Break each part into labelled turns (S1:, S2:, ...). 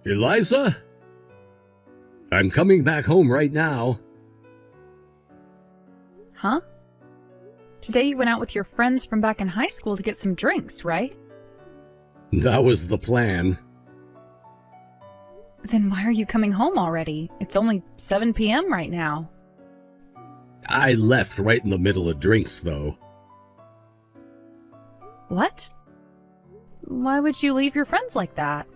S1: Eliza? I'm coming back home right now.
S2: Huh? Today you went out with your friends from back in high school to get some drinks, right?
S1: That was the plan.
S2: Then why are you coming home already? It's only 7 p.m. right now.
S1: I left right in the middle of drinks, though.
S2: What? Why would you leave your friends like that?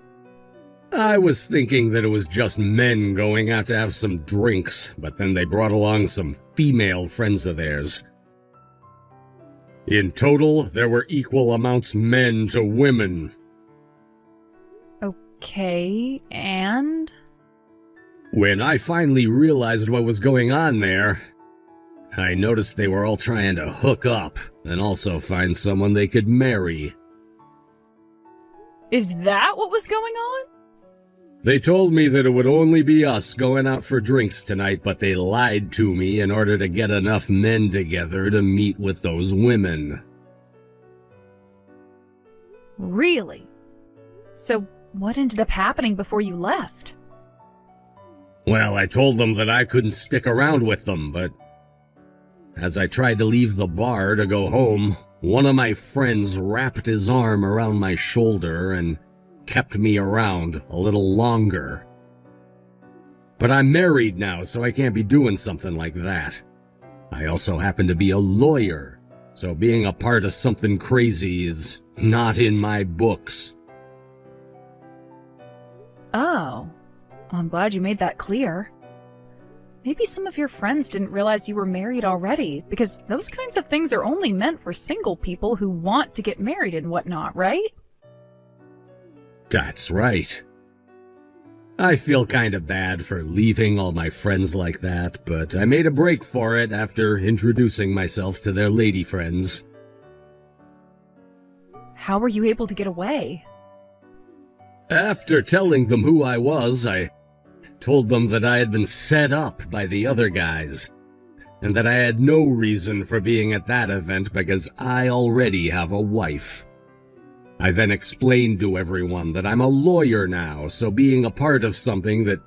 S1: I was thinking that it was just men going out to have some drinks, but then they brought along some female friends of theirs. In total, there were equal amounts men to women.
S2: Okay, and?
S1: When I finally realized what was going on there, I noticed they were all trying to hook up and also find someone they could marry.
S2: Is that what was going on?
S1: They told me that it would only be us going out for drinks tonight, but they lied to me in order to get enough men together to meet with those women.
S2: Really? So what ended up happening before you left?
S1: Well, I told them that I couldn't stick around with them, but as I tried to leave the bar to go home, one of my friends wrapped his arm around my shoulder and kept me around a little longer. But I'm married now, so I can't be doing something like that. I also happen to be a lawyer, so being a part of something crazy is not in my books.
S2: Oh, well, I'm glad you made that clear. Maybe some of your friends didn't realize you were married already, because those kinds of things are only meant for single people who want to get married and whatnot, right?
S1: That's right. I feel kinda bad for leaving all my friends like that, but I made a break for it after introducing myself to their lady friends.
S2: How were you able to get away?
S1: After telling them who I was, I told them that I had been set up by the other guys, and that I had no reason for being at that event because I already have a wife. I then explained to everyone that I'm a lawyer now, so being a part of something that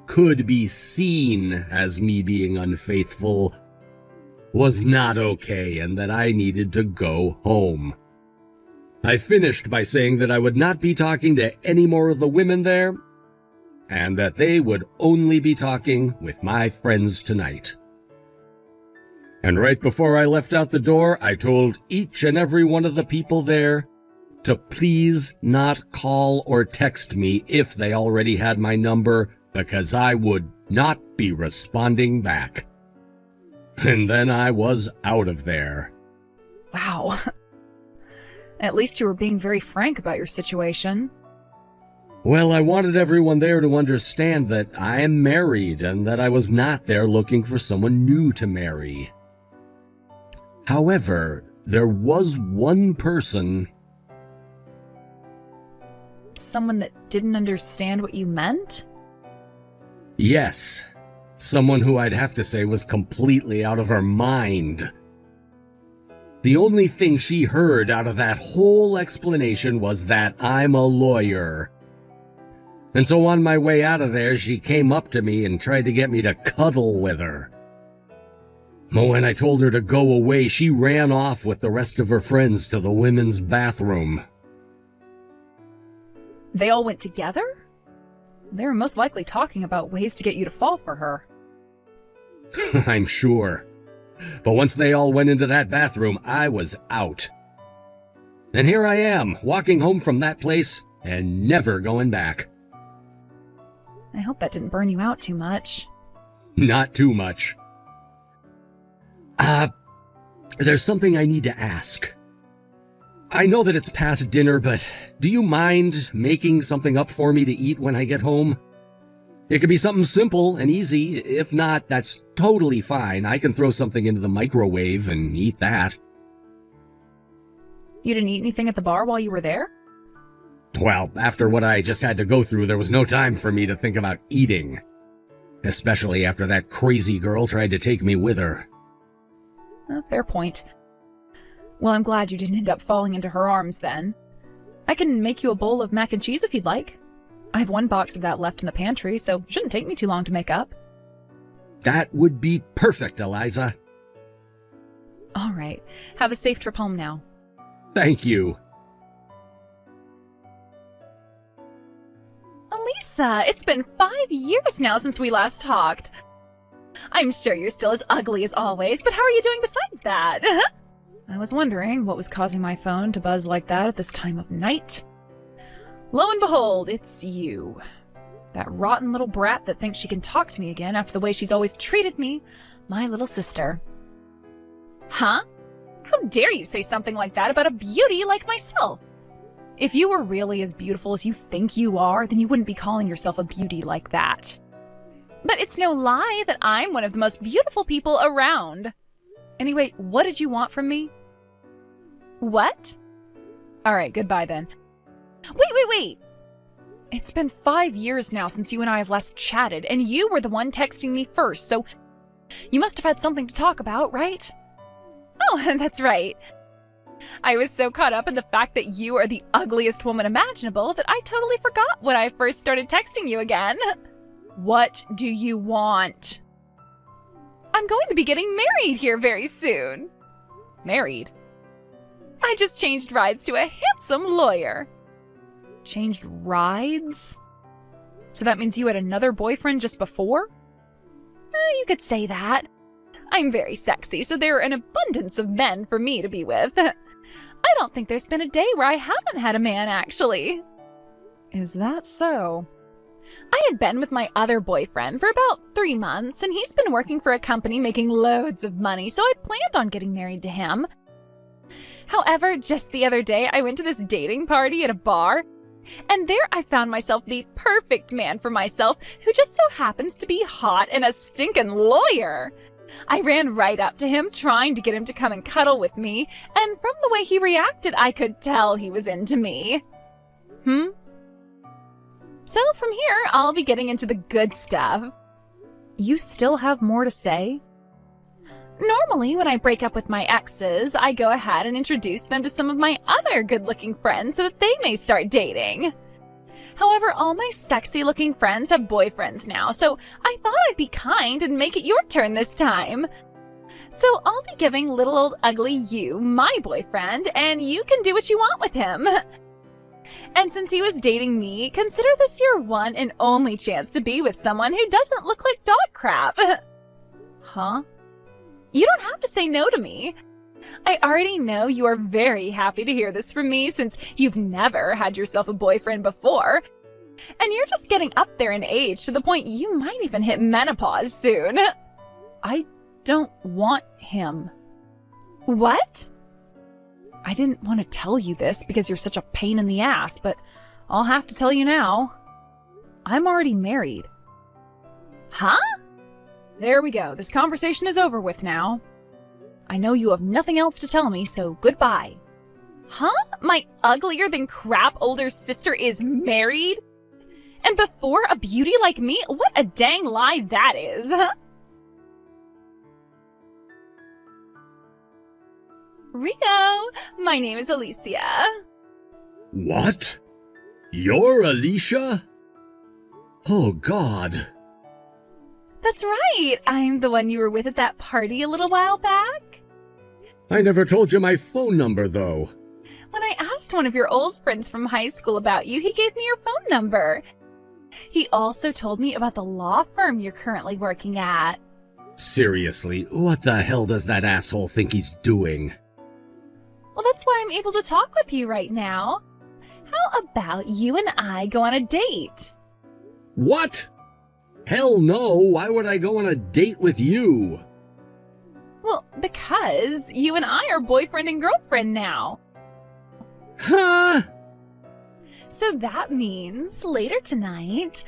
S1: could be seen as me being unfaithful was not okay and that I needed to go home. I finished by saying that I would not be talking to any more of the women there, and that they would only be talking with my friends tonight. And right before I left out the door, I told each and every one of the people there to please not call or text me if they already had my number, because I would not be responding back. And then I was out of there.
S2: Wow. At least you were being very frank about your situation.
S1: Well, I wanted everyone there to understand that I am married and that I was not there looking for someone new to marry. However, there was one person.
S2: Someone that didn't understand what you meant?
S1: Yes, someone who I'd have to say was completely out of her mind. The only thing she heard out of that whole explanation was that I'm a lawyer. And so on my way out of there, she came up to me and tried to get me to cuddle with her. But when I told her to go away, she ran off with the rest of her friends to the women's bathroom.
S2: They all went together? They were most likely talking about ways to get you to fall for her.
S1: I'm sure. But once they all went into that bathroom, I was out. And here I am, walking home from that place and never going back.
S2: I hope that didn't burn you out too much.
S1: Not too much. There's something I need to ask. I know that it's past dinner, but do you mind making something up for me to eat when I get home? It could be something simple and easy. If not, that's totally fine. I can throw something into the microwave and eat that.
S2: You didn't eat anything at the bar while you were there?
S1: Well, after what I just had to go through, there was no time for me to think about eating. Especially after that crazy girl tried to take me with her.
S2: Fair point. Well, I'm glad you didn't end up falling into her arms then. I can make you a bowl of mac and cheese if you'd like. I have one box of that left in the pantry, so it shouldn't take me too long to make up.
S1: That would be perfect, Eliza.
S2: All right. Have a safe trip home now.
S1: Thank you.
S2: Elisa, it's been 5 years now since we last talked. I'm sure you're still as ugly as always, but how are you doing besides that? I was wondering what was causing my phone to buzz like that at this time of night. Lo and behold, it's you. That rotten little brat that thinks she can talk to me again after the way she's always treated me, my little sister. Huh? How dare you say something like that about a beauty like myself? If you were really as beautiful as you think you are, then you wouldn't be calling yourself a beauty like that. But it's no lie that I'm one of the most beautiful people around. Anyway, what did you want from me? What? Alright, goodbye then. Wait! It's been 5 years now since you and I have last chatted, and you were the one texting me first, so you must have had something to talk about, right? Oh, that's right. I was so caught up in the fact that you are the ugliest woman imaginable that I totally forgot when I first started texting you again. What do you want? I'm going to be getting married here very soon. Married? I just changed rides to a handsome lawyer. Changed rides? So that means you had another boyfriend just before? You could say that. I'm very sexy, so there are an abundance of men for me to be with. I don't think there's been a day where I haven't had a man, actually. Is that so? I had been with my other boyfriend for about 3 months, and he's been working for a company making loads of money, so I'd planned on getting married to him. However, just the other day, I went to this dating party at a bar, and there I found myself the perfect man for myself, who just so happens to be hot and a stinking lawyer. I ran right up to him, trying to get him to come and cuddle with me, and from the way he reacted, I could tell he was into me. So from here, I'll be getting into the good stuff. You still have more to say? Normally, when I break up with my exes, I go ahead and introduce them to some of my other good-looking friends so that they may start dating. However, all my sexy-looking friends have boyfriends now, so I thought I'd be kind and make it your turn this time. So I'll be giving little old ugly you my boyfriend, and you can do what you want with him. And since he was dating me, consider this your one and only chance to be with someone who doesn't look like dog crap. Huh? You don't have to say no to me. I already know you are very happy to hear this from me since you've never had yourself a boyfriend before. And you're just getting up there in age to the point you might even hit menopause soon. I don't want him. What? I didn't want to tell you this because you're such a pain in the ass, but I'll have to tell you now. I'm already married. Huh? There we go. This conversation is over with now. I know you have nothing else to tell me, so goodbye. Huh? My uglier than crap older sister is married? And before a beauty like me? What a dang lie that is. Rio, my name is Alicia.
S1: What? You're Alicia? Oh, God.
S2: That's right. I'm the one you were with at that party a little while back.
S1: I never told you my phone number, though.
S2: When I asked one of your old friends from high school about you, he gave me your phone number. He also told me about the law firm you're currently working at.
S1: Seriously, what the hell does that asshole think he's doing?
S2: Well, that's why I'm able to talk with you right now. How about you and I go on a date?
S1: What? Hell no, why would I go on a date with you?
S2: Well, because you and I are boyfriend and girlfriend now.
S1: Huh?
S2: So that means later tonight,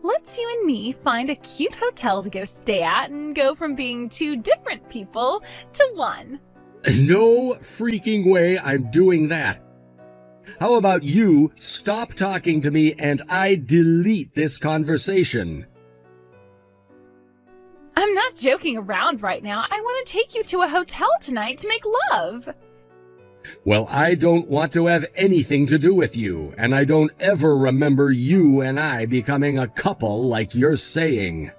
S2: let's you and me find a cute hotel to go stay at and go from being two different people to one.
S1: No freaking way I'm doing that. How about you stop talking to me and I delete this conversation?
S2: I'm not joking around right now. I want to take you to a hotel tonight to make love.
S1: Well, I don't want to have anything to do with you, and I don't ever remember you and I becoming a couple like you're saying.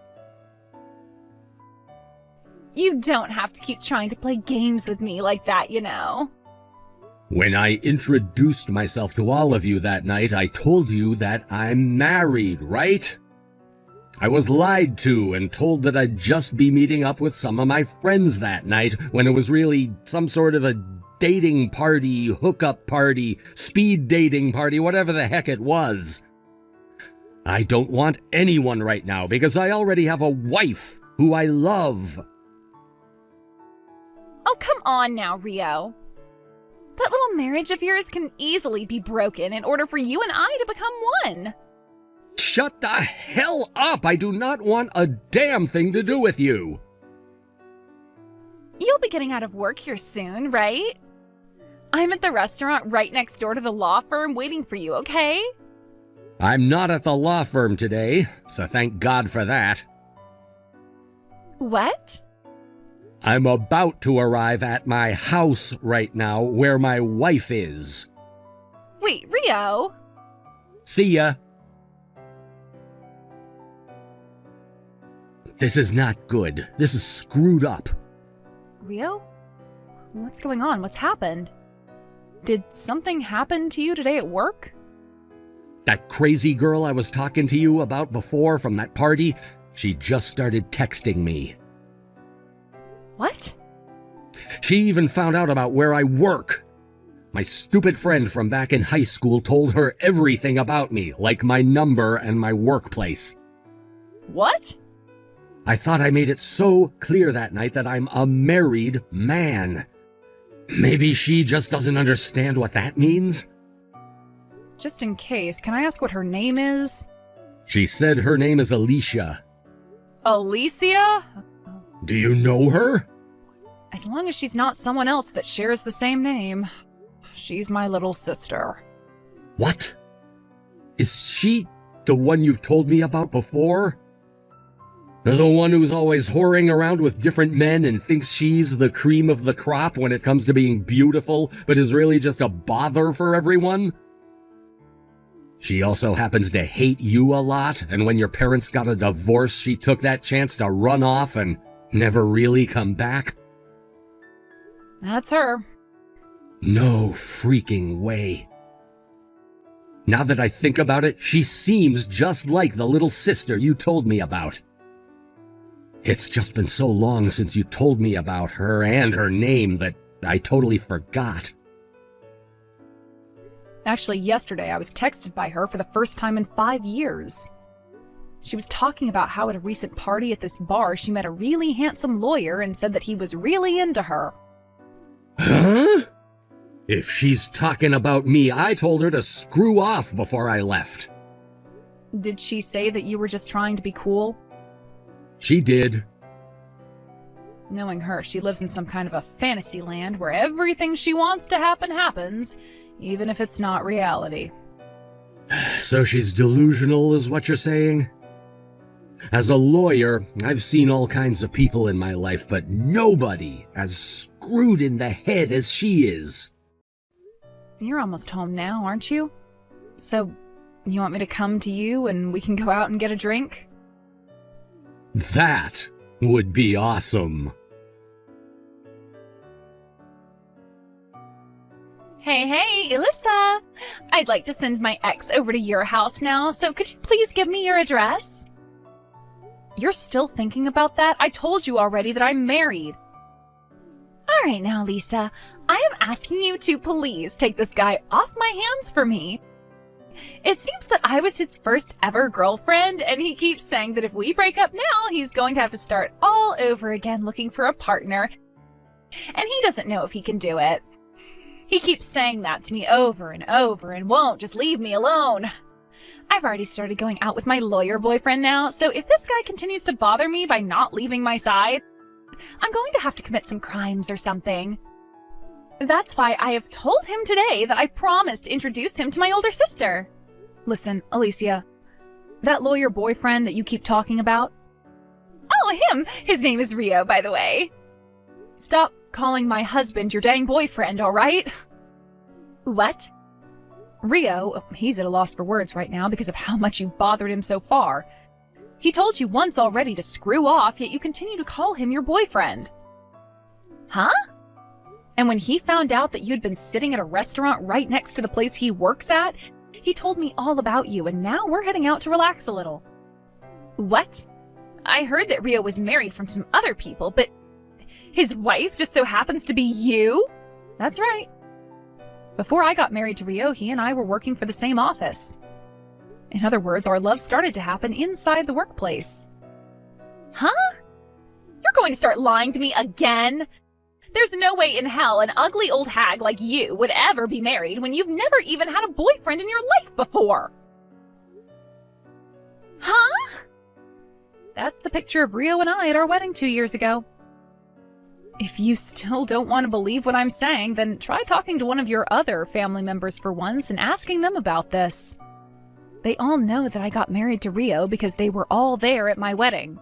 S2: You don't have to keep trying to play games with me like that, you know.
S1: When I introduced myself to all of you that night, I told you that I'm married, right? I was lied to and told that I'd just be meeting up with some of my friends that night when it was really some sort of a dating party, hookup party, speed dating party, whatever the heck it was. I don't want anyone right now because I already have a wife who I love.
S2: Oh, come on now, Rio. That little marriage of yours can easily be broken in order for you and I to become one.
S1: Shut the hell up! I do not want a damn thing to do with you.
S2: You'll be getting out of work here soon, right? I'm at the restaurant right next door to the law firm waiting for you, okay?
S1: I'm not at the law firm today, so thank God for that.
S2: What?
S1: I'm about to arrive at my house right now where my wife is.
S2: Wait, Rio?
S1: See ya. This is not good. This is screwed up.
S2: Rio? What's going on? What's happened? Did something happen to you today at work?
S1: That crazy girl I was talking to you about before from that party, she just started texting me.
S2: What?
S1: She even found out about where I work. My stupid friend from back in high school told her everything about me, like my number and my workplace.
S2: What?
S1: I thought I made it so clear that night that I'm a married man. Maybe she just doesn't understand what that means?
S2: Just in case, can I ask what her name is?
S1: She said her name is Alicia.
S2: Alicia?
S1: Do you know her?
S2: As long as she's not someone else that shares the same name. She's my little sister.
S1: What? Is she the one you've told me about before? The one who's always whoring around with different men and thinks she's the cream of the crop when it comes to being beautiful, but is really just a bother for everyone? She also happens to hate you a lot, and when your parents got a divorce, she took that chance to run off and never really come back?
S2: That's her.
S1: No freaking way. Now that I think about it, she seems just like the little sister you told me about. It's just been so long since you told me about her and her name that I totally forgot.
S2: Actually, yesterday I was texted by her for the first time in 5 years. She was talking about how at a recent party at this bar she met a really handsome lawyer and said that he was really into her.
S1: Huh? If she's talking about me, I told her to screw off before I left.
S2: Did she say that you were just trying to be cool?
S1: She did.
S2: Knowing her, she lives in some kind of a fantasy land where everything she wants to happen happens, even if it's not reality.
S1: So she's delusional, is what you're saying? As a lawyer, I've seen all kinds of people in my life, but nobody as screwed in the head as she is.
S2: You're almost home now, aren't you? So, you want me to come to you and we can go out and get a drink?
S1: That would be awesome.
S2: Hey, Alyssa! I'd like to send my ex over to your house now, so could you please give me your address? You're still thinking about that? I told you already that I'm married. All right now, Lisa. I am asking you to please take this guy off my hands for me. It seems that I was his first ever girlfriend, and he keeps saying that if we break up now, he's going to have to start all over again looking for a partner. And he doesn't know if he can do it. He keeps saying that to me over and over and won't just leave me alone. I've already started going out with my lawyer boyfriend now, so if this guy continues to bother me by not leaving my side, I'm going to have to commit some crimes or something. That's why I have told him today that I promised to introduce him to my older sister. Listen, Alicia, that lawyer boyfriend that you keep talking about? Oh, him! His name is Rio, by the way. Stop calling my husband your dang boyfriend, all right? What? Rio, he's at a loss for words right now because of how much you've bothered him so far. He told you once already to screw off, yet you continue to call him your boyfriend. Huh? And when he found out that you'd been sitting at a restaurant right next to the place he works at, he told me all about you, and now we're heading out to relax a little. What? I heard that Rio was married from some other people, but his wife just so happens to be you? That's right. Before I got married to Rio, he and I were working for the same office. In other words, our love started to happen inside the workplace. Huh? You're going to start lying to me again? There's no way in hell an ugly old hag like you would ever be married when you've never even had a boyfriend in your life before. Huh? That's the picture of Rio and I at our wedding 2 years ago. If you still don't want to believe what I'm saying, then try talking to one of your other family members for once and asking them about this. They all know that I got married to Rio because they were all there at my wedding.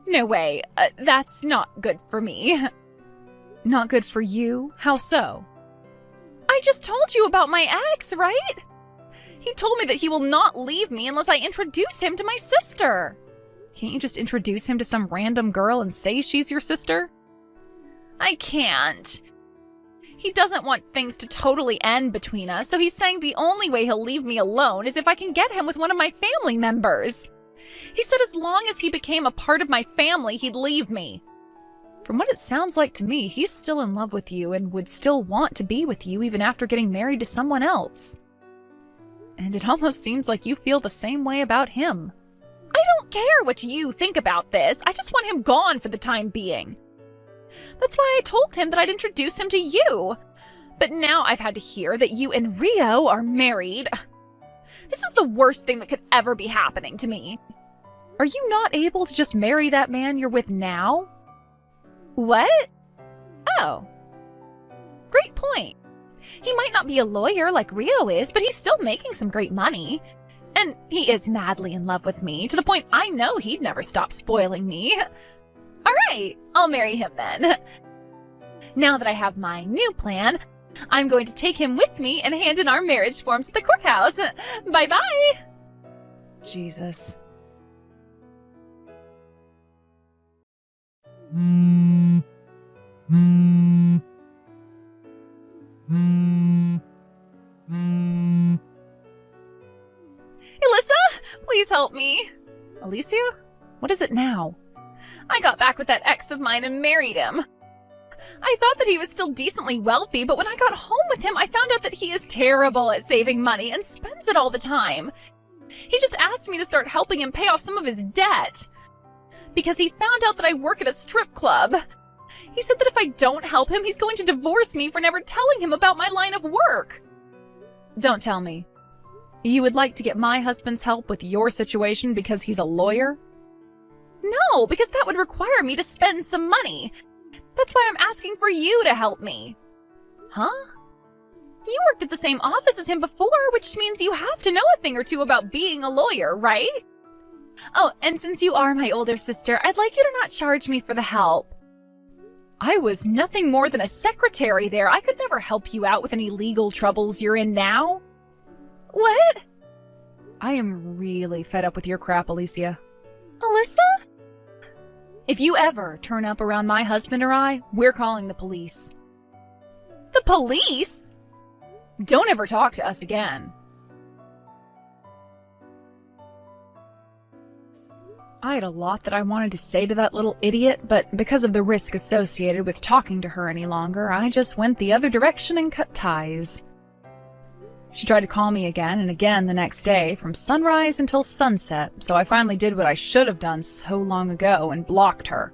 S2: No way. That's not good for me. Not good for you? How so? I just told you about my ex, right? He told me that he will not leave me unless I introduce him to my sister. Can't you just introduce him to some random girl and say she's your sister? I can't. He doesn't want things to totally end between us, so he's saying the only way he'll leave me alone is if I can get him with one of my family members. He said as long as he became a part of my family, he'd leave me. From what it sounds like to me, he's still in love with you and would still want to be with you even after getting married to someone else. And it almost seems like you feel the same way about him. I don't care what you think about this. I just want him gone for the time being. That's why I told him that I'd introduce him to you. But now I've had to hear that you and Rio are married. This is the worst thing that could ever be happening to me. Are you not able to just marry that man you're with now? What? Oh. Great point. He might not be a lawyer like Rio is, but he's still making some great money. And he is madly in love with me, to the point I know he'd never stop spoiling me. All right, I'll marry him then. Now that I have my new plan, I'm going to take him with me and hand in our marriage forms at the courthouse. Bye-bye. Jesus. Alyssa, please help me. Alicia? What is it now? I got back with that ex of mine and married him. I thought that he was still decently wealthy, but when I got home with him, I found out that he is terrible at saving money and spends it all the time. He just asked me to start helping him pay off some of his debt. Because he found out that I work at a strip club. He said that if I don't help him, he's going to divorce me for never telling him about my line of work. Don't tell me. You would like to get my husband's help with your situation because he's a lawyer? No, because that would require me to spend some money. That's why I'm asking for you to help me. Huh? You worked at the same office as him before, which means you have to know a thing or two about being a lawyer, right? Oh, and since you are my older sister, I'd like you to not charge me for the help. I was nothing more than a secretary there. I could never help you out with any legal troubles you're in now. What? I am really fed up with your crap, Alicia. Alyssa? If you ever turn up around my husband or I, we're calling the police. The police? Don't ever talk to us again. I had a lot that I wanted to say to that little idiot, but because of the risk associated with talking to her any longer, I just went the other direction and cut ties. She tried to call me again and again the next day, from sunrise until sunset, so I finally did what I should have done so long ago and blocked her.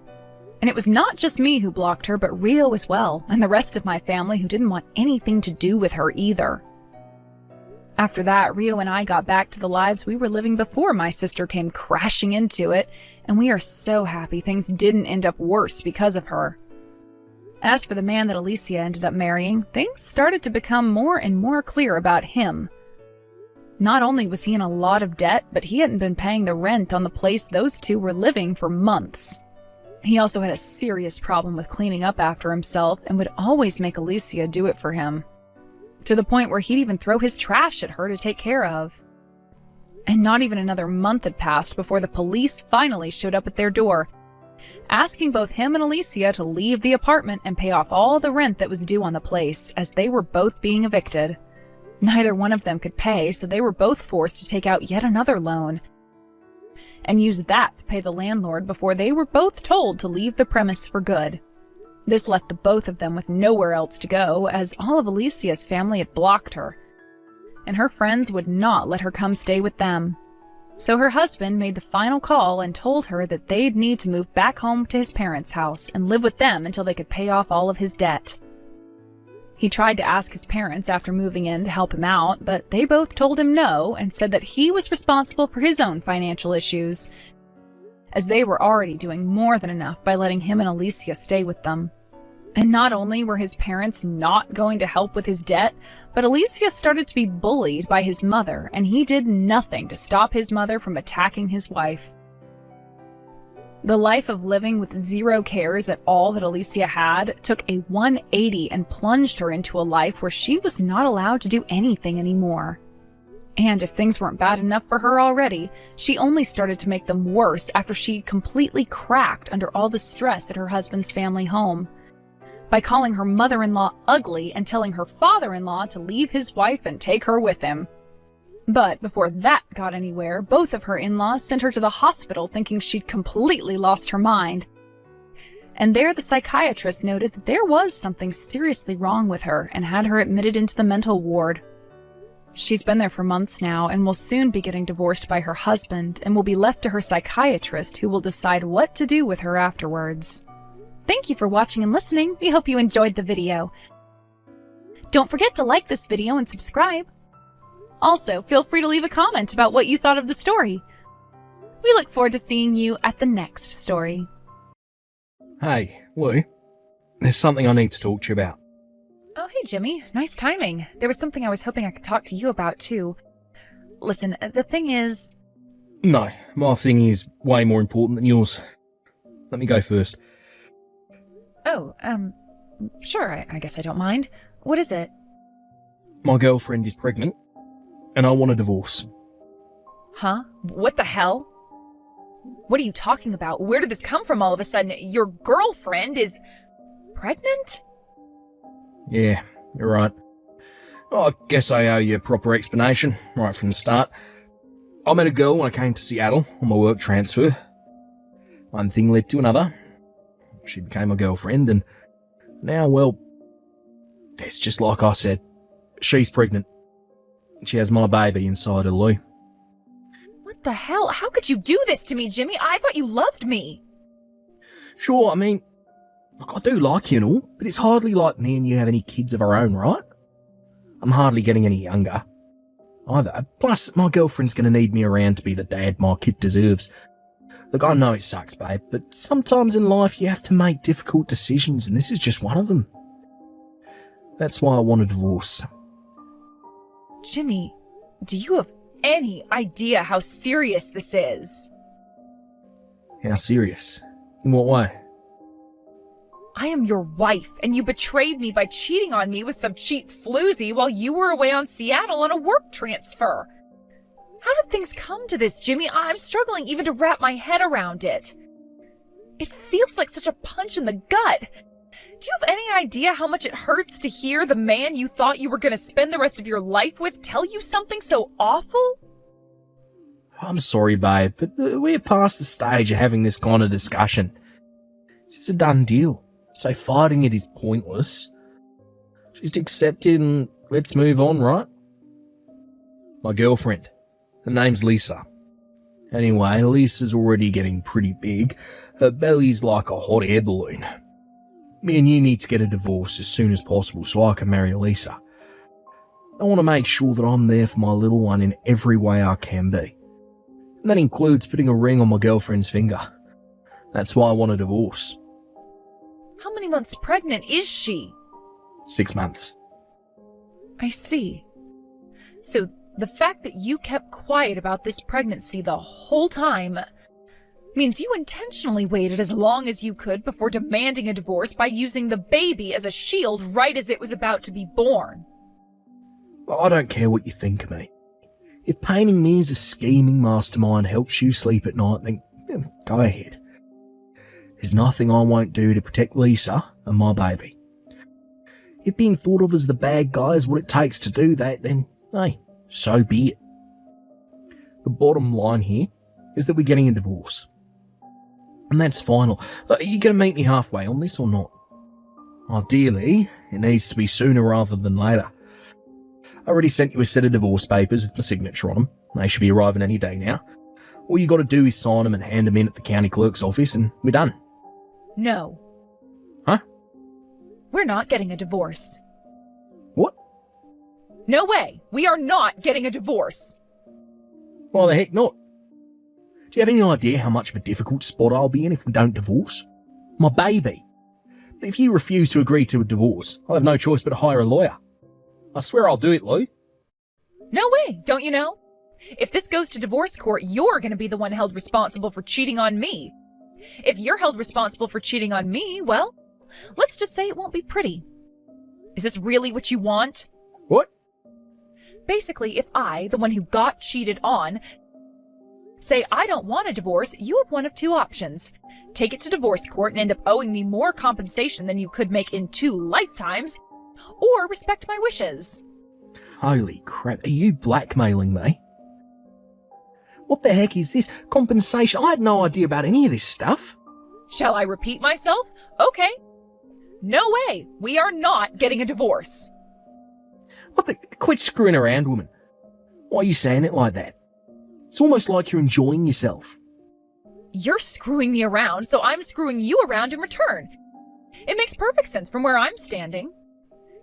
S2: And it was not just me who blocked her, but Rio as well, and the rest of my family who didn't want anything to do with her either. After that, Rio and I got back to the lives we were living before my sister came crashing into it, and we are so happy things didn't end up worse because of her. As for the man that Alicia ended up marrying, things started to become more and more clear about him. Not only was he in a lot of debt, but he hadn't been paying the rent on the place those two were living for months. He also had a serious problem with cleaning up after himself and would always make Alicia do it for him. to the point where he'd even throw his trash at her to take care of. And not even another month had passed before the police finally showed up at their door, asking both him and Alicia to leave the apartment and pay off all the rent that was due on the place, as they were both being evicted. Neither one of them could pay, so they were both forced to take out yet another loan and use that to pay the landlord before they were both told to leave the premise for good. This left the both of them with nowhere else to go, as all of Alicia's family had blocked her, and her friends would not let her come stay with them. So her husband made the final call and told her that they'd need to move back home to his parents' house and live with them until they could pay off all of his debt. He tried to ask his parents after moving in to help him out, but they both told him no and said that he was responsible for his own financial issues, as they were already doing more than enough by letting him and Alicia stay with them. And not only were his parents not going to help with his debt, but Alicia started to be bullied by his mother, and he did nothing to stop his mother from attacking his wife. The life of living with zero cares at all that Alicia had took a 180 and plunged her into a life where she was not allowed to do anything anymore. And if things weren't bad enough for her already, she only started to make them worse after she completely cracked under all the stress at her husband's family home, by calling her mother-in-law ugly and telling her father-in-law to leave his wife and take her with him. But before that got anywhere, both of her in-laws sent her to the hospital thinking she'd completely lost her mind. And there the psychiatrist noted that there was something seriously wrong with her and had her admitted into the mental ward. She's been there for months now and will soon be getting divorced by her husband and will be left to her psychiatrist, who will decide what to do with her afterwards. Thank you for watching and listening. We hope you enjoyed the video. Don't forget to like this video and subscribe. Also, feel free to leave a comment about what you thought of the story. We look forward to seeing you at the next story.
S3: Hey, Lou. There's something I need to talk to you about.
S2: Oh, hey, Jimmy. Nice timing. There was something I was hoping I could talk to you about, too. Listen, the thing is...
S3: No, my thing is way more important than yours. Let me go first.
S2: Oh, sure, I guess I don't mind. What is it?
S3: My girlfriend is pregnant, and I want a divorce.
S2: Huh? What the hell? What are you talking about? Where did this come from all of a sudden? Your girlfriend is pregnant?
S3: Yeah, you're right. I guess I owe you a proper explanation right from the start. I met a girl when I came to Seattle on my work transfer. One thing led to another. She became my girlfriend, and now, well, it's just like I said. She's pregnant. She has my baby inside her, Lou.
S2: What the hell? How could you do this to me, Jimmy? I thought you loved me.
S3: Sure, I mean, look, I do like you and all, but it's hardly like me and you have any kids of our own, right? I'm hardly getting any younger either. Plus, my girlfriend's going to need me around to be the dad my kid deserves. Look, I know it sucks, babe, but sometimes in life you have to make difficult decisions, and this is just one of them. That's why I want a divorce.
S2: Jimmy, do you have any idea how serious this is?
S3: How serious? In what way?
S2: I am your wife, and you betrayed me by cheating on me with some cheap floozy while you were away on Seattle on a work transfer. How did things come to this, Jimmy? I'm struggling even to wrap my head around it. It feels like such a punch in the gut. Do you have any idea how much it hurts to hear the man you thought you were going to spend the rest of your life with tell you something so awful?
S3: I'm sorry, babe, but we're past the stage of having this kind of discussion. This is a done deal, so fighting it is pointless. Just accept it and let's move on, right? My girlfriend. Her name's Lisa. Anyway, Lisa's already getting pretty big. Her belly's like a hot air balloon. Me and you need to get a divorce as soon as possible so I can marry Lisa. I want to make sure that I'm there for my little one in every way I can be. And that includes putting a ring on my girlfriend's finger. That's why I want a divorce.
S2: How many months pregnant is she?
S3: 6 months.
S2: I see. So the fact that you kept quiet about this pregnancy the whole time means you intentionally waited as long as you could before demanding a divorce by using the baby as a shield right as it was about to be born.
S3: I don't care what you think of me. If painting me as a scheming mastermind helps you sleep at night, then go ahead. There's nothing I won't do to protect Lisa and my baby. If being thought of as the bad guy is what it takes to do that, then, hey, so be it. The bottom line here is that we're getting a divorce. And that's final. Are you going to meet me halfway on this or not? Ideally, it needs to be sooner rather than later. I already sent you a set of divorce papers with my signature on them. They should be arriving any day now. All you got to do is sign them and hand them in at the county clerk's office and we're done.
S2: No.
S3: Huh?
S2: We're not getting a divorce.
S3: What?
S2: No way! We are not getting a divorce!
S3: Why the heck not? Do you have any idea how much of a difficult spot I'll be in if we don't divorce? My baby. If you refuse to agree to a divorce, I'll have no choice but to hire a lawyer. I swear I'll do it, Lou.
S2: No way, don't you know? If this goes to divorce court, you're going to be the one held responsible for cheating on me. If you're held responsible for cheating on me, well, let's just say it won't be pretty. Is this really what you want?
S3: What?
S2: Basically, if I, the one who got cheated on, say I don't want a divorce, you have one of two options. Take it to divorce court and end up owing me more compensation than you could make in 2 lifetimes, or respect my wishes.
S3: Holy crap, are you blackmailing me? What the heck is this? Compensation? I had no idea about any of this stuff.
S2: Shall I repeat myself? Okay. No way. We are not getting a divorce.
S3: What the? Quit screwing around, woman. Why are you saying it like that? It's almost like you're enjoying yourself.
S2: You're screwing me around, so I'm screwing you around in return. It makes perfect sense from where I'm standing.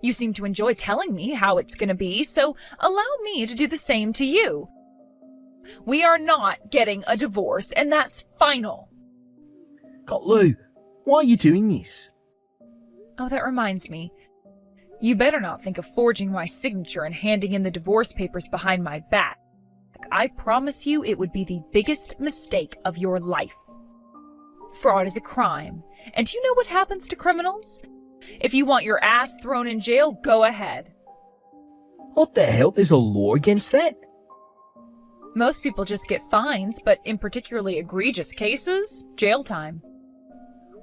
S2: You seem to enjoy telling me how it's going to be, so allow me to do the same to you. We are not getting a divorce, and that's final.
S3: God, Lou, why are you doing this?
S2: Oh, that reminds me. You better not think of forging my signature and handing in the divorce papers behind my back. I promise you it would be the biggest mistake of your life. Fraud is a crime, and do you know what happens to criminals? If you want your ass thrown in jail, go ahead.
S3: What the hell? There's a law against that?
S2: Most people just get fines, but in particularly egregious cases, jail time.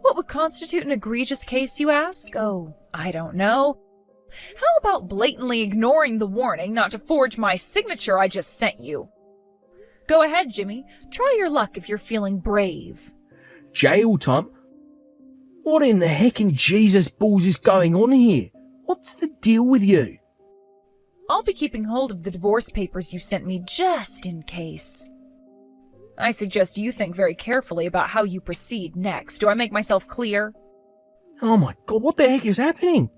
S2: What would constitute an egregious case, you ask? Oh, I don't know. How about blatantly ignoring the warning not to forge my signature I just sent you? Go ahead, Jimmy. Try your luck if you're feeling brave.
S3: Jail time? What in the heck in Jesus balls is going on here? What's the deal with you?
S2: I'll be keeping hold of the divorce papers you sent me just in case. I suggest you think very carefully about how you proceed next. Do I make myself clear?
S3: Oh my God, what the heck is happening?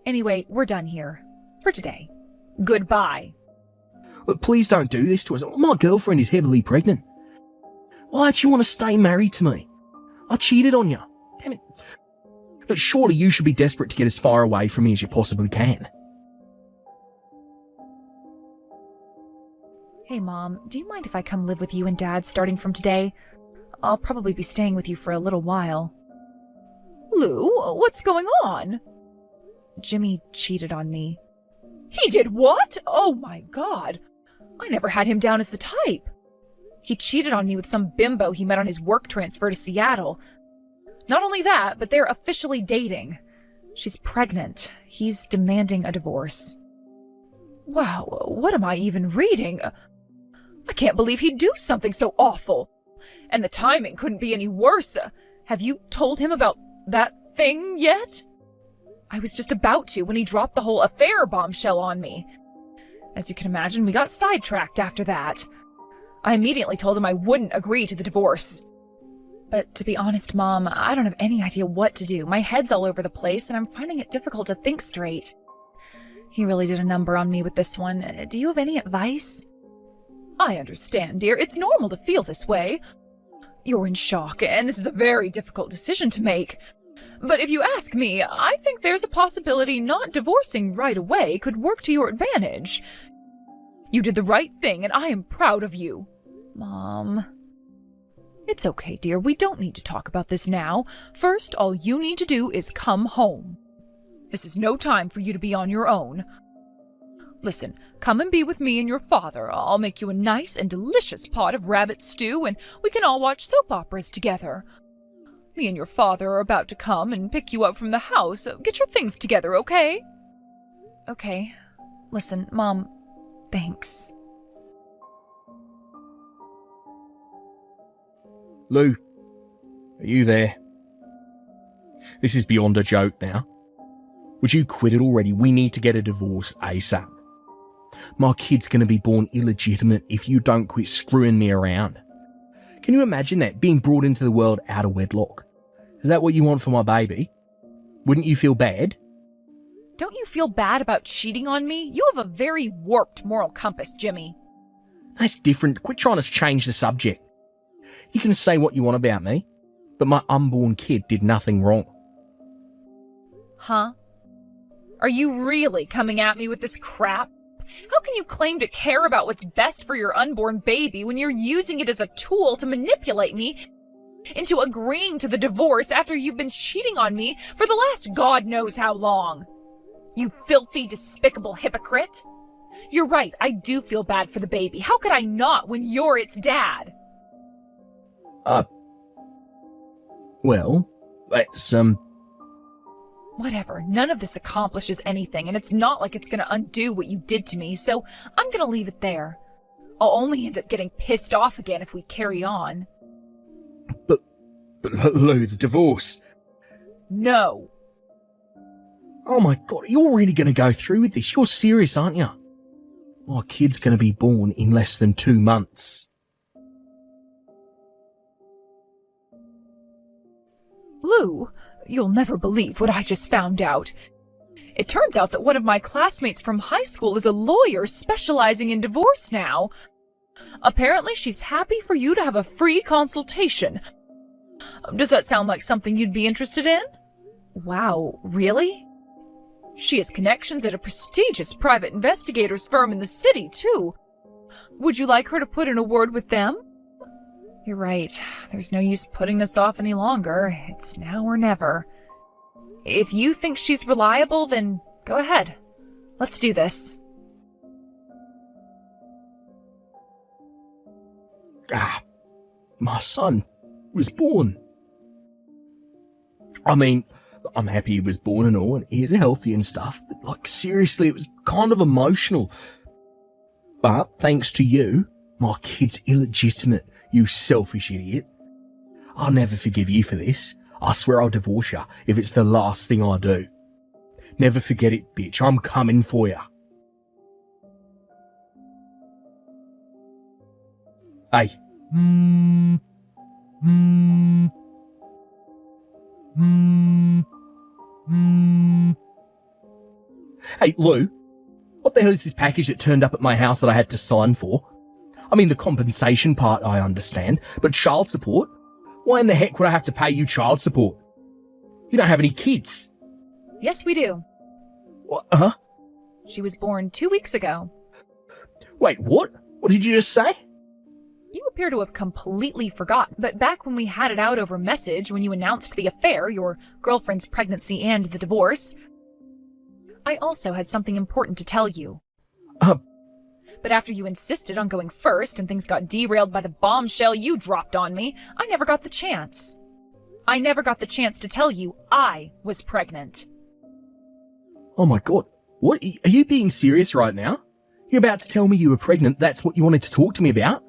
S2: Anyway, we're done here. For today. Goodbye.
S3: Look, please don't do this to us. My girlfriend is heavily pregnant. Why'd you want to stay married to me? I cheated on you. Damn it. Look, surely you should be desperate to get as far away from me as you possibly can.
S2: Hey, Mom, do you mind if I come live with you and Dad starting from today? I'll probably be staying with you for a little while. Lou, what's going on? Jimmy cheated on me. He did what? Oh my God. I never had him down as the type. He cheated on me with some bimbo he met on his work transfer to Seattle. Not only that, but they're officially dating. She's pregnant. He's demanding a divorce. Wow, what am I even reading? I can't believe he'd do something so awful. And the timing couldn't be any worse. Have you told him about that thing yet? I was just about to when he dropped the whole affair bombshell on me. As you can imagine, we got sidetracked after that. I immediately told him I wouldn't agree to the divorce. But to be honest, Mom, I don't have any idea what to do. My head's all over the place, and I'm finding it difficult to think straight. He really did a number on me with this one. Do you have any advice? I understand, dear. It's normal to feel this way. You're in shock, and this is a very difficult decision to make. But if you ask me, I think there's a possibility not divorcing right away could work to your advantage. You did the right thing, and I am proud of you. Mom. It's okay, dear. We don't need to talk about this now. First, all you need to do is come home. This is no time for you to be on your own. Listen, come and be with me and your father. I'll make you a nice and delicious pot of rabbit stew, and we can all watch soap operas together. Me and your father are about to come and pick you up from the house. Get your things together, okay? Okay. Listen, Mom, thanks.
S3: Lou, are you there? This is beyond a joke now. Would you quit it already? We need to get a divorce ASAP. My kid's going to be born illegitimate if you don't quit screwing me around. Can you imagine that, being brought into the world out of wedlock? Is that what you want for my baby? Wouldn't you feel bad?
S2: Don't you feel bad about cheating on me? You have a very warped moral compass, Jimmy.
S3: That's different. Quit trying to change the subject. You can say what you want about me, but my unborn kid did nothing wrong.
S2: Huh? Are you really coming at me with this crap? How can you claim to care about what's best for your unborn baby when you're using it as a tool to manipulate me into agreeing to the divorce after you've been cheating on me for the last God knows how long? You filthy, despicable hypocrite! You're right, I do feel bad for the baby. How could I not when you're its dad?
S3: Well, that's,
S2: Whatever, none of this accomplishes anything, and it's not like it's gonna undo what you did to me, so I'm gonna leave it there. I'll only end up getting pissed off again if we carry on.
S3: But Lou, the divorce.
S2: No.
S3: Oh my God, you're really going to go through with this? You're serious, aren't you? My kid's going to be born in less than 2 months.
S2: Lou, you'll never believe what I just found out. It turns out that one of my classmates from high school is a lawyer specializing in divorce now. Apparently she's happy for you to have a free consultation. Does that sound like something you'd be interested in? Wow, really? She has connections at a prestigious private investigators firm in the city, too. Would you like her to put in a word with them? You're right. There's no use putting this off any longer. It's now or never. If you think she's reliable, then go ahead. Let's do this.
S3: My son was born. I mean, I'm happy he was born and all, and he's healthy and stuff, but like, seriously, it was kind of emotional. But thanks to you, my kid's illegitimate, you selfish idiot. I'll never forgive you for this. I swear I'll divorce you if it's the last thing I do. Never forget it, bitch. I'm coming for you. Hey. Hey, Lou, what the hell is this package that turned up at my house that I had to sign for? I mean, the compensation part I understand, but child support? Why in the heck would I have to pay you child support? You don't have any kids.
S2: Yes, we do.
S3: What? Huh?
S2: She was born 2 weeks ago.
S3: Wait, what? What did you just say?
S2: You appear to have completely forgotten, but back when we had it out over message, when you announced the affair, your girlfriend's pregnancy and the divorce, I also had something important to tell you. But after you insisted on going first and things got derailed by the bombshell you dropped on me, I never got the chance. I never got the chance to tell you I was pregnant.
S3: Oh my God. What? Are you being serious right now? You're about to tell me you were pregnant, that's what you wanted to talk to me about?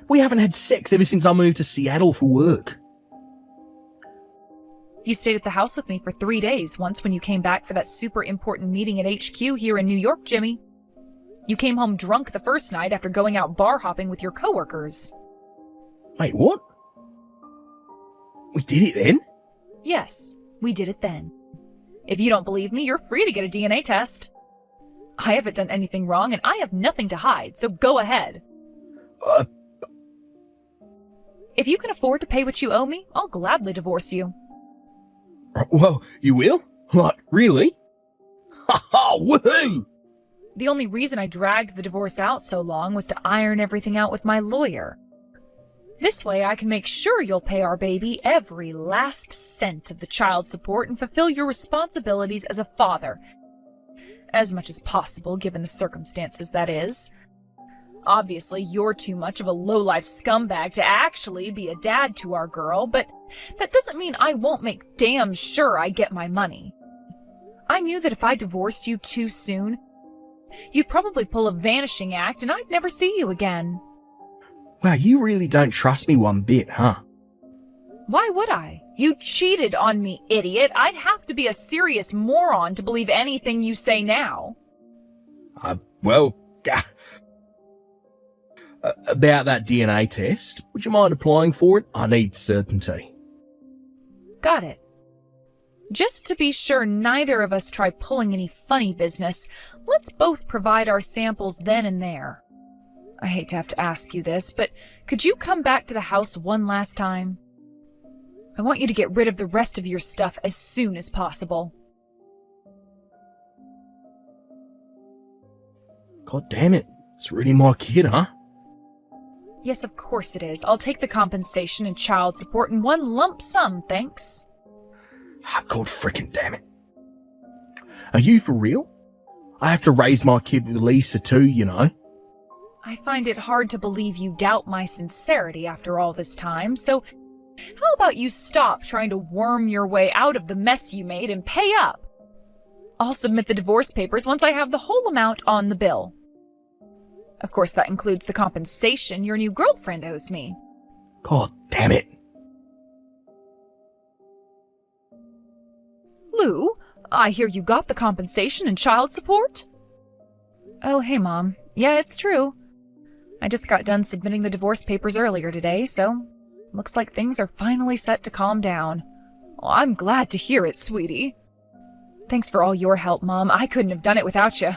S3: We haven't had sex ever since I moved to Seattle for work.
S2: You stayed at the house with me for 3 days, once when you came back for that super important meeting at HQ here in New York, Jimmy. You came home drunk the first night after going out bar hopping with your coworkers.
S3: Wait, what? We did it then?
S2: Yes, we did it then. If you don't believe me, you're free to get a DNA test. I haven't done anything wrong and I have nothing to hide, so go ahead. If you can afford to pay what you owe me, I'll gladly divorce you.
S3: Well, you will? What, really? Ha ha, woohoo!
S2: The only reason I dragged the divorce out so long was to iron everything out with my lawyer. This way I can make sure you'll pay our baby every last cent of the child support and fulfill your responsibilities as a father. As much as possible, given the circumstances, that is. Obviously, you're too much of a low-life scumbag to actually be a dad to our girl, but that doesn't mean I won't make damn sure I get my money. I knew that if I divorced you too soon, you'd probably pull a vanishing act and I'd never see you again.
S3: Wow, you really don't trust me one bit, huh?
S2: Why would I? You cheated on me, idiot. I'd have to be a serious moron to believe anything you say now.
S3: About that DNA test, would you mind applying for it? I need certainty.
S2: Got it. Just to be sure neither of us try pulling any funny business, let's both provide our samples then and there. I hate to have to ask you this, but could you come back to the house one last time? I want you to get rid of the rest of your stuff as soon as possible.
S3: God damn it. It's really my kid, huh?
S2: Yes, of course it is. I'll take the compensation and child support in one lump sum, thanks.
S3: God frickin' damn it. Are you for real? I have to raise my kid with Lisa too, you know.
S2: I find it hard to believe you doubt my sincerity after all this time, so how about you stop trying to worm your way out of the mess you made and pay up? I'll submit the divorce papers once I have the whole amount on the bill. Of course, that includes the compensation your new girlfriend owes me.
S3: God damn it.
S2: Lou, I hear you got the compensation and child support? Oh, hey, Mom. Yeah, it's true. I just got done submitting the divorce papers earlier today, so looks like things are finally set to calm down. Oh, I'm glad to hear it, sweetie. Thanks for all your help, Mom. I couldn't have done it without you.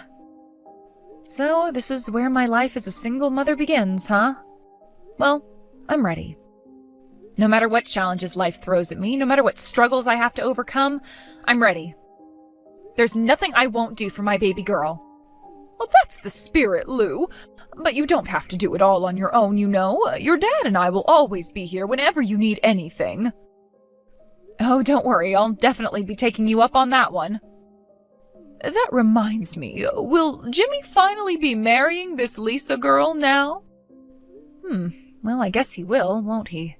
S2: So, this is where my life as a single mother begins, huh? Well, I'm ready. No matter what challenges life throws at me, no matter what struggles I have to overcome, I'm ready. There's nothing I won't do for my baby girl. Well, that's the spirit, Lou. But you don't have to do it all on your own, you know. Your dad and I will always be here whenever you need anything. Oh, don't worry, I'll definitely be taking you up on that one. That reminds me, will Jimmy finally be marrying this Lisa girl now? Well, I guess he will, won't he?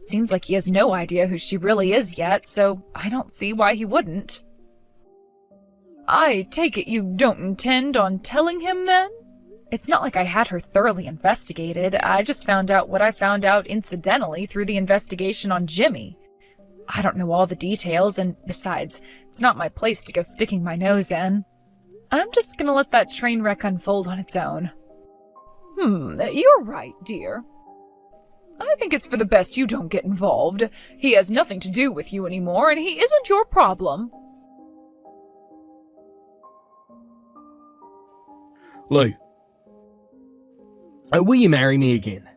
S2: Seems like he has no idea who she really is yet, so I don't see why he wouldn't. I take it you don't intend on telling him then? It's not like I had her thoroughly investigated. I just found out what I found out incidentally through the investigation on Jimmy. I don't know all the details, and besides, it's not my place to go sticking my nose in. I'm just gonna let that train wreck unfold on its own. You're right, dear. I think it's for the best you don't get involved. He has nothing to do with you anymore, and he isn't your problem.
S3: Lou, will you marry me again?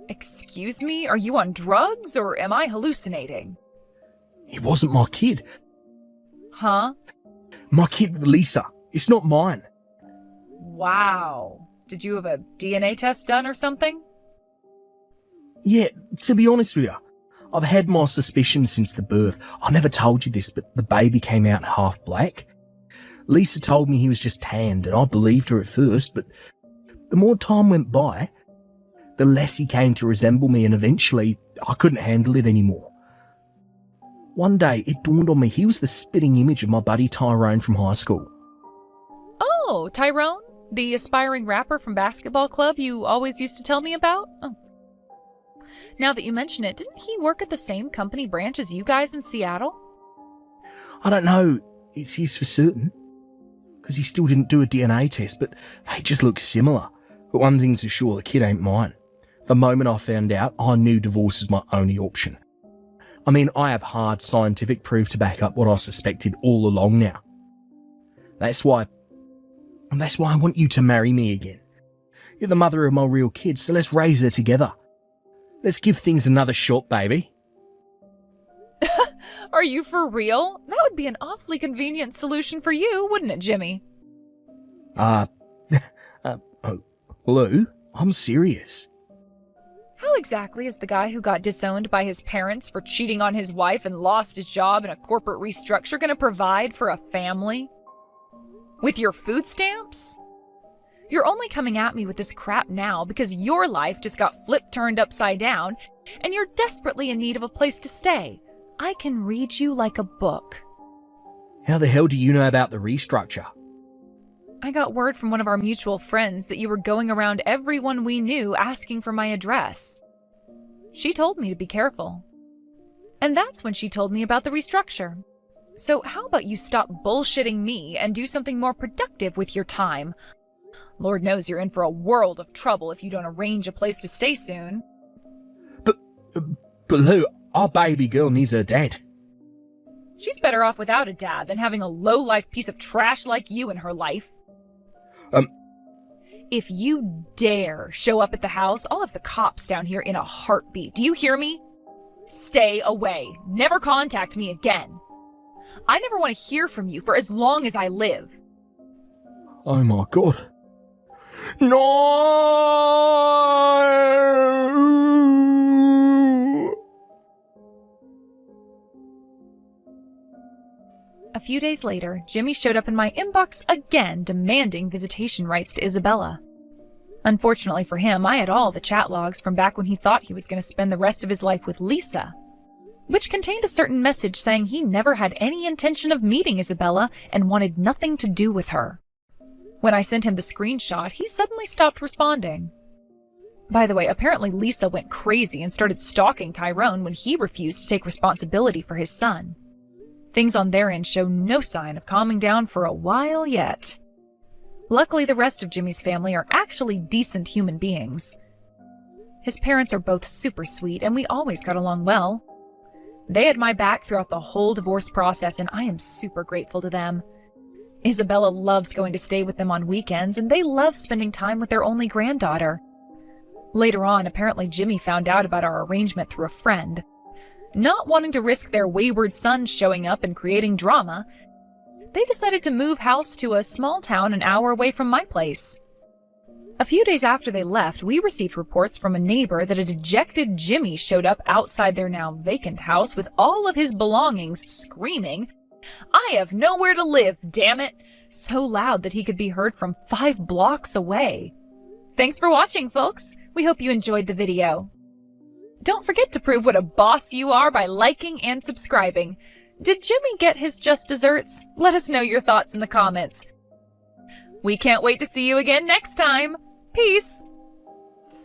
S2: Excuse me? Are you on drugs, or am I hallucinating?
S3: It wasn't my kid.
S2: Huh?
S3: My kid with Lisa. It's not mine.
S2: Wow. Did you have a DNA test done or something?
S3: Yeah, to be honest with you, I've had my suspicions since the birth. I never told you this, but the baby came out half black. Lisa told me he was just tanned, and I believed her at first, but the more time went by, the less he came to resemble me, and eventually I couldn't handle it anymore. One day, it dawned on me he was the spitting image of my buddy Tyrone from high school.
S2: Oh, Tyrone? The aspiring rapper from basketball club you always used to tell me about? Oh. Now that you mention it, didn't he work at the same company branch as you guys in Seattle?
S3: I don't know, it's his for certain, because he still didn't do a DNA test, but they just look similar. But one thing's for sure, the kid ain't mine. The moment I found out, I knew divorce was my only option. I mean, I have hard scientific proof to back up what I suspected all along now. That's why I want you to marry me again. You're the mother of my real kid, so let's raise her together. Let's give things another shot, baby.
S2: Are you for real? That would be an awfully convenient solution for you, wouldn't it, Jimmy?
S3: Lou, I'm serious.
S2: How exactly is the guy who got disowned by his parents for cheating on his wife and lost his job in a corporate restructure going to provide for a family? With your food stamps? You're only coming at me with this crap now because your life just got flip-turned upside down and you're desperately in need of a place to stay. I can read you like a book.
S3: How the hell do you know about the restructure?
S2: I got word from one of our mutual friends that you were going around everyone we knew asking for my address. She told me to be careful. And that's when she told me about the restructure. So how about you stop bullshitting me and do something more productive with your time? Lord knows you're in for a world of trouble if you don't arrange a place to stay soon.
S3: But Lou, our baby girl needs her dad.
S2: She's better off without a dad than having a low-life piece of trash like you in her life. If you dare show up at the house, I'll have the cops down here in a heartbeat. Do you hear me? Stay away. Never contact me again. I never want to hear from you for as long as I live.
S3: Oh my god. No!
S2: A few days later, Jimmy showed up in my inbox again, demanding visitation rights to Isabella. Unfortunately for him, I had all the chat logs from back when he thought he was going to spend the rest of his life with Lisa, which contained a certain message saying he never had any intention of meeting Isabella and wanted nothing to do with her. When I sent him the screenshot, he suddenly stopped responding. By the way, apparently Lisa went crazy and started stalking Tyrone when he refused to take responsibility for his son. Things on their end show no sign of calming down for a while yet. Luckily, the rest of Jimmy's family are actually decent human beings. His parents are both super sweet, and we always got along well. They had my back throughout the whole divorce process, and I am super grateful to them. Isabella loves going to stay with them on weekends, and they love spending time with their only granddaughter. Later on, apparently Jimmy found out about our arrangement through a friend. Not wanting to risk their wayward son showing up and creating drama, they decided to move house to a small town an hour away from my place. A few days after they left, we received reports from a neighbor that a dejected Jimmy showed up outside their now vacant house with all of his belongings, screaming, "I have nowhere to live, damn it!" so loud that he could be heard from 5 blocks away. Thanks for watching, folks. We hope you enjoyed the video. Don't forget to prove what a boss you are by liking and subscribing. Did Jimmy get his just desserts? Let us know your thoughts in the comments. We can't wait to see you again next time. Peace!